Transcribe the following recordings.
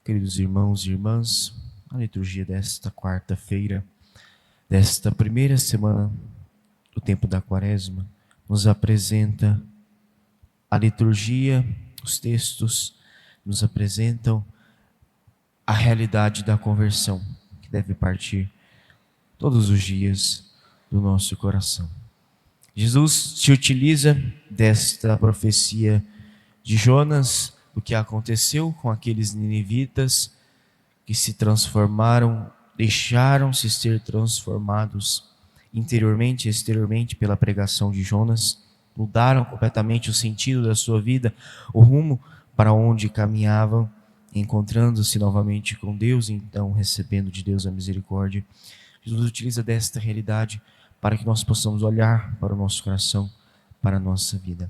Queridos irmãos e irmãs, a liturgia desta quarta-feira, desta primeira semana do tempo da Quaresma, nos apresenta a liturgia, os textos nos apresentam a realidade da conversão, que deve partir todos os dias do nosso coração. Jesus se utiliza desta profecia de Jonas, do que aconteceu com aqueles ninivitas que se transformaram, deixaram-se ser transformados interiormente e exteriormente pela pregação de Jonas, mudaram completamente o sentido da sua vida, o rumo para onde caminhavam, encontrando-se novamente com Deus, então recebendo de Deus a misericórdia. Jesus utiliza desta realidade para que nós possamos olhar para o nosso coração, para a nossa vida.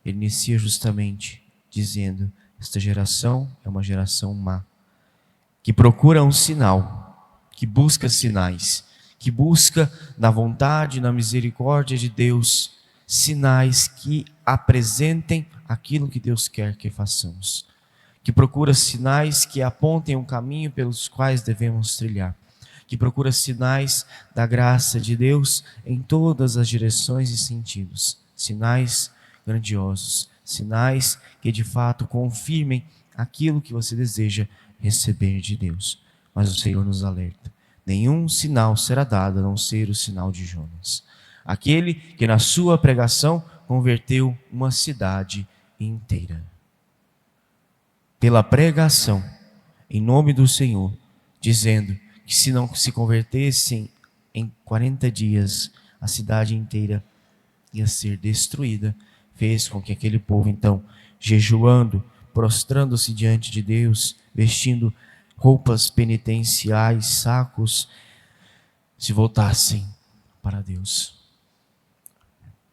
Ele inicia justamente dizendo: esta geração é uma geração má, que procura um sinal, que busca sinais, que busca na vontade, na misericórdia de Deus, sinais que apresentem aquilo que Deus quer que façamos, que procura sinais que apontem um caminho pelos quais devemos trilhar, que procura sinais da graça de Deus em todas as direções e sentidos, sinais grandiosos, sinais que de fato confirmem aquilo que você deseja receber de Deus. Mas o Senhor nos alerta: nenhum sinal será dado a não ser o sinal de Jonas, aquele que na sua pregação converteu uma cidade inteira. Pela pregação, em nome do Senhor, dizendo que se não se convertessem em 40 dias, a cidade inteira ia ser destruída, fez com que aquele povo, então, jejuando, prostrando-se diante de Deus, vestindo roupas penitenciais, sacos, se voltassem para Deus.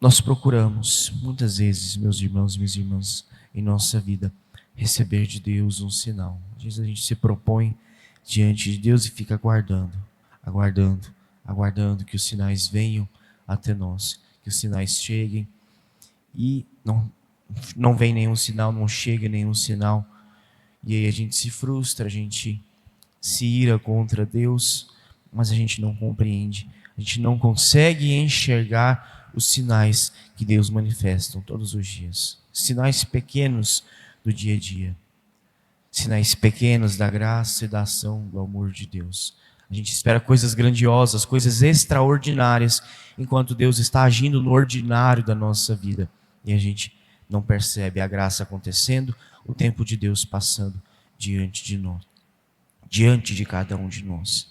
Nós procuramos, muitas vezes, meus irmãos e minhas irmãs, em nossa vida, receber de Deus um sinal. Às vezes a gente se propõe diante de Deus e fica aguardando que os sinais venham até nós, que os sinais cheguem, e não vem nenhum sinal, não chega nenhum sinal, e aí a gente se frustra, a gente se ira contra Deus, mas a gente não compreende, a gente não consegue enxergar os sinais que Deus manifesta todos os dias, sinais pequenos do dia a dia, sinais pequenos da graça e da ação do amor de Deus. A gente espera coisas grandiosas, coisas extraordinárias, enquanto Deus está agindo no ordinário da nossa vida, e a gente não percebe a graça acontecendo, o tempo de Deus passando diante de nós, diante de cada um de nós.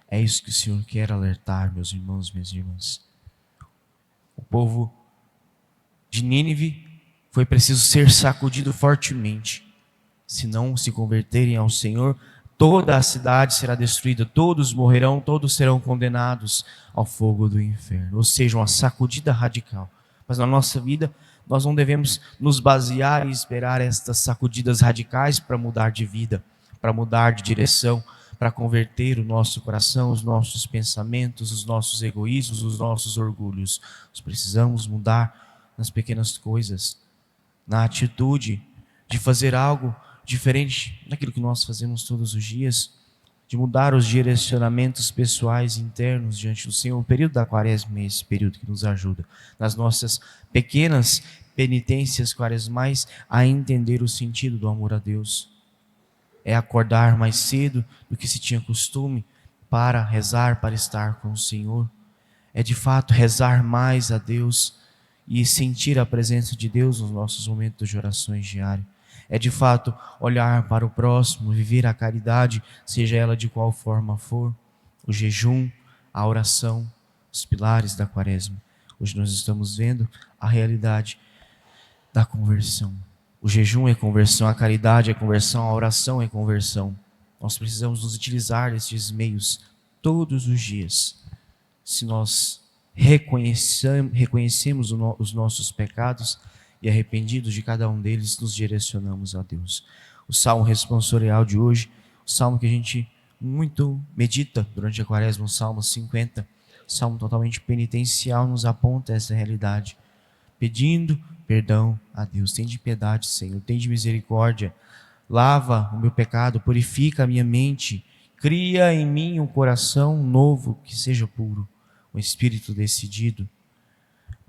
É isso que o Senhor quer alertar, meus irmãos, minhas irmãs. O povo de Nínive foi preciso ser sacudido fortemente. Se não se converterem ao Senhor, toda a cidade será destruída, todos morrerão, todos serão condenados ao fogo do inferno. Ou seja, uma sacudida radical. Mas na nossa vida, nós não devemos nos basear e esperar estas sacudidas radicais para mudar de vida, para mudar de direção, para converter o nosso coração, os nossos pensamentos, os nossos egoísmos, os nossos orgulhos. Nós precisamos mudar nas pequenas coisas, na atitude de fazer algo diferente daquilo que nós fazemos todos os dias, de mudar os direcionamentos pessoais internos diante do Senhor. O período da Quaresma é esse período que nos ajuda, nas nossas pequenas penitências quaresmais, a entender o sentido do amor a Deus. É acordar mais cedo do que se tinha costume para rezar, para estar com o Senhor. É de fato rezar mais a Deus e sentir a presença de Deus nos nossos momentos de orações diárias. É de fato olhar para o próximo, viver a caridade, seja ela de qual forma for, o jejum, a oração, os pilares da Quaresma. Hoje nós estamos vendo a realidade da conversão. O jejum é conversão, a caridade é conversão, a oração é conversão. Nós precisamos nos utilizar desses meios todos os dias. Se nós reconhecemos os nossos pecados e arrependidos de cada um deles, nos direcionamos a Deus. O salmo responsorial de hoje, o salmo que a gente muito medita durante a Quaresma, o Salmo 50, salmo totalmente penitencial, nos aponta essa realidade, pedindo perdão a Deus. Tende piedade, Senhor, tende misericórdia, lava o meu pecado, purifica a minha mente, cria em mim um coração novo que seja puro, um espírito decidido,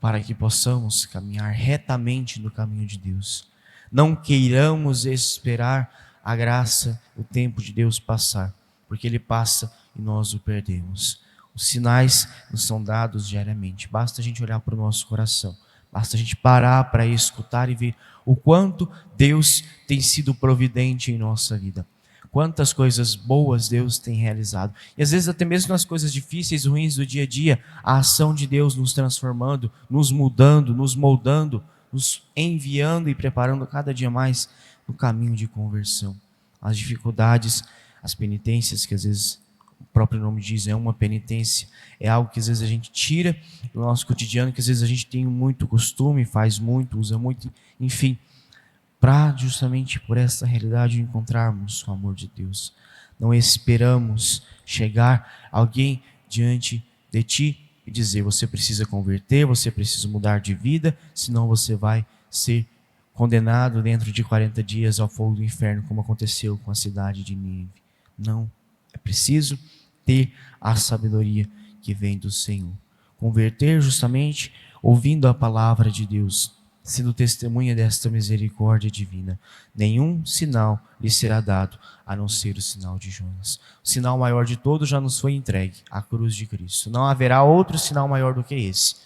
para que possamos caminhar retamente no caminho de Deus. Não queiramos esperar a graça, o tempo de Deus passar, porque Ele passa e nós o perdemos. Os sinais nos são dados diariamente. Basta a gente olhar para o nosso coração. Basta a gente parar para escutar e ver o quanto Deus tem sido providente em nossa vida. Quantas coisas boas Deus tem realizado. E às vezes até mesmo nas coisas difíceis, ruins do dia a dia, a ação de Deus nos transformando, nos mudando, nos moldando, nos enviando e preparando cada dia mais no caminho de conversão. As dificuldades, as penitências, que às vezes o próprio nome diz, é uma penitência, é algo que às vezes a gente tira do nosso cotidiano, que às vezes a gente tem muito costume, faz muito, usa muito, enfim, para justamente por essa realidade encontrarmos o amor de Deus. Não esperamos chegar alguém diante de ti e dizer, você precisa converter, você precisa mudar de vida, senão você vai ser condenado dentro de 40 dias ao fogo do inferno, como aconteceu com a cidade de Nínive. Não, é preciso ter a sabedoria que vem do Senhor. Converter justamente ouvindo a palavra de Deus, sendo testemunha desta misericórdia divina. Nenhum sinal lhe será dado, a não ser o sinal de Jonas. O sinal maior de todos já nos foi entregue, a cruz de Cristo. Não haverá outro sinal maior do que esse,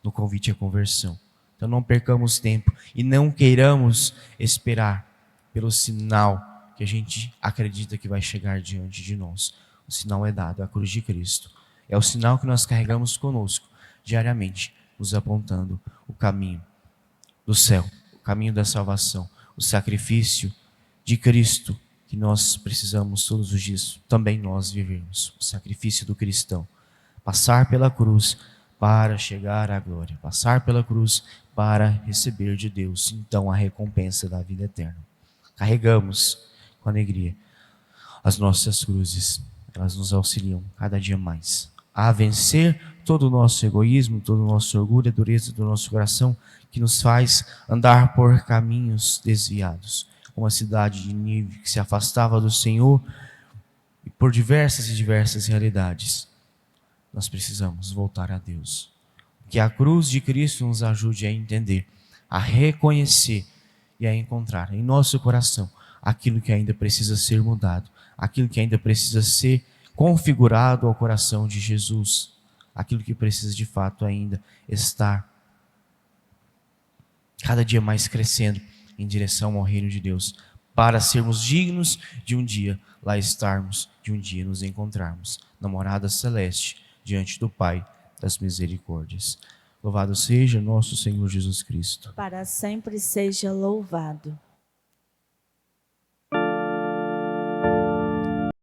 no convite à conversão. Então não percamos tempo e não queiramos esperar pelo sinal que a gente acredita que vai chegar diante de nós. O sinal é dado, a cruz de Cristo. É o sinal que nós carregamos conosco diariamente, nos apontando o caminho do céu, o caminho da salvação, o sacrifício de Cristo que nós precisamos todos os dias, também nós vivemos, o sacrifício do cristão, passar pela cruz para chegar à glória, passar pela cruz para receber de Deus, então, a recompensa da vida eterna. Carregamos com alegria as nossas cruzes, elas nos auxiliam cada dia mais a vencer todo o nosso egoísmo, todo o nosso orgulho, a dureza do nosso coração, que nos faz andar por caminhos desviados, como a cidade de Nínive, que se afastava do Senhor, e por diversas e diversas realidades, nós precisamos voltar a Deus. Que a cruz de Cristo nos ajude a entender, a reconhecer e a encontrar em nosso coração aquilo que ainda precisa ser mudado, aquilo que ainda precisa ser configurado ao coração de Jesus, aquilo que precisa de fato ainda estar cada dia mais crescendo em direção ao reino de Deus, para sermos dignos de um dia lá estarmos, de um dia nos encontrarmos na morada celeste, diante do Pai das misericórdias. Louvado seja nosso Senhor Jesus Cristo. Para sempre seja louvado.